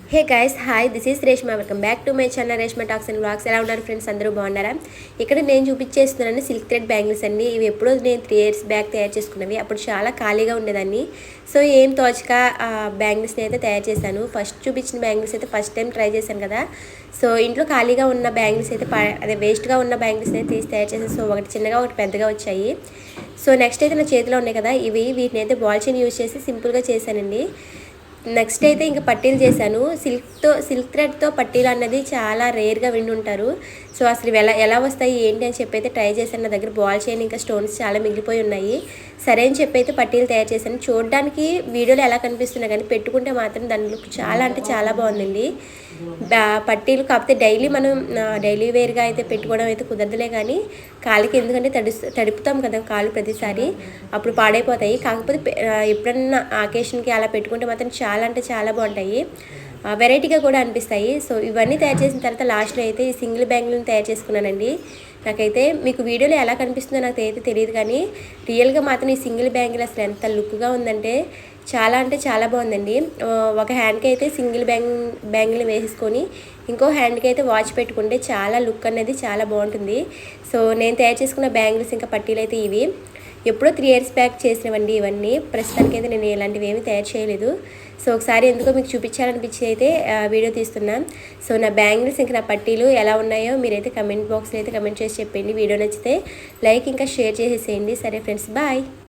Hey guys hi this is Reshma welcome back to my channel Reshma talks and vlogs. ఎలా ఉన్నారు friends? అందరూ బాగున్నారా? ఇక్కడ నేను చూపించేస్తున్నాను సిల్క్ థ్రెడ్ బ్యాంగిల్స్ అండి. ఇవి ఎప్పుడో నేను 3 years బ్యాక్ తయారు చేసుకున్నవి. అప్పుడు చాలా ఖాళీగా ఉండేదాన్ని. సో ఏం తోచక బ్యాంగిల్స్ని అయితే తయారు చేశాను. ఫస్ట్ చూపించిన బ్యాంగిల్స్ అయితే ఫస్ట్ టైం ట్రై చేశాను కదా. సో ఇంట్లో ఖాళీగా ఉన్న బ్యాంగిల్స్ అయితే అదే వేస్ట్గా ఉన్న బ్యాంగిల్స్ని అయితే తీసి తయారు చేశాను. సో ఒకటి చిన్నగా ఒకటి పెద్దగా వచ్చాయి. సో నెక్స్ట్ అయితే నా చేతిలో ఉన్నాయి కదా వీటిని అయితే బాల్ చైన్ యూజ్ చేసి సింపుల్గా చేశానండి. నెక్స్ట్ అయితే ఇంకా పట్టీలు చేశాను. సిల్క్ థ్రెడ్తో పట్టీలు అన్నది చాలా రేర్గా విని ఉంటారు. సో అసలు ఎలా వస్తాయి ఏంటి అని చెప్పి అయితే ట్రై చేశాను. నా దగ్గర బాల్ చైన్ ఇంకా స్టోన్స్ చాలా మిగిలిపోయి ఉన్నాయి. సరే అని చెప్పి అయితే పట్టీలు తయారు చేశాను. చూడడానికి వీడియోలో ఎలా కనిపిస్తున్నా కానీ పెట్టుకుంటే మాత్రం దాని లుక్ చాలా అంటే చాలా బాగుందండి. పట్టీలు కాకపోతే డైలీ వేర్గా అయితే పెట్టుకోవడం అయితే కుదరదులే, కానీ కాలికి ఎందుకంటే తడుపుతాం కదా కాలు ప్రతిసారి, అప్పుడు పాడైపోతాయి. కాకపోతే ఎప్పుడన్నా అకేషన్కి అలా పెట్టుకుంటే మాత్రం చాలా అంటే చాలా బాగుంటాయి, వెరైటీగా కూడా అనిపిస్తాయి. సో ఇవన్నీ తయారు చేసిన తర్వాత లాస్ట్లో అయితే ఈ సింగిల్ బ్యాంగిల్ని తయారు చేసుకున్నానండి. నాకైతే మీకు వీడియోలో ఎలా కనిపిస్తుందో నాకు అయితే తెలియదు, కానీ రియల్గా మాత్రం ఈ సింగిల్ బ్యాంగిల్ అసలు ఎంత లుక్గా ఉందంటే చాలా అంటే చాలా బాగుందండి. ఒక హ్యాండ్కి అయితే సింగిల్ బ్యాంగిల్ వేసేసుకొని ఇంకో హ్యాండ్కి అయితే వాచ్ పెట్టుకుంటే చాలా లుక్ అనేది చాలా బాగుంటుంది. సో నేను తయారు చేసుకున్న బ్యాంగిల్స్ ఇంకా పట్టీలు అయితే ఇవి ఎప్పుడో 3 years బ్యాక్ చేసినవండి. ఇవన్నీ ప్రస్తుతానికైతే నేను ఇలాంటివి ఏమీ తయారు చేయలేదు. సో ఒకసారి ఎందుకో మీకు చూపించాలనిపించి అయితే వీడియో తీస్తున్నాను. సో నా బ్యాంగిల్స్ ఇంకా నా పట్టీలు ఎలా ఉన్నాయో మీరైతే కమెంట్ బాక్స్లో అయితే కమెంట్ చేసి చెప్పండి. వీడియో నచ్చితే లైక్ ఇంకా షేర్ చేసేసేయండి. సరే ఫ్రెండ్స్, బాయ్.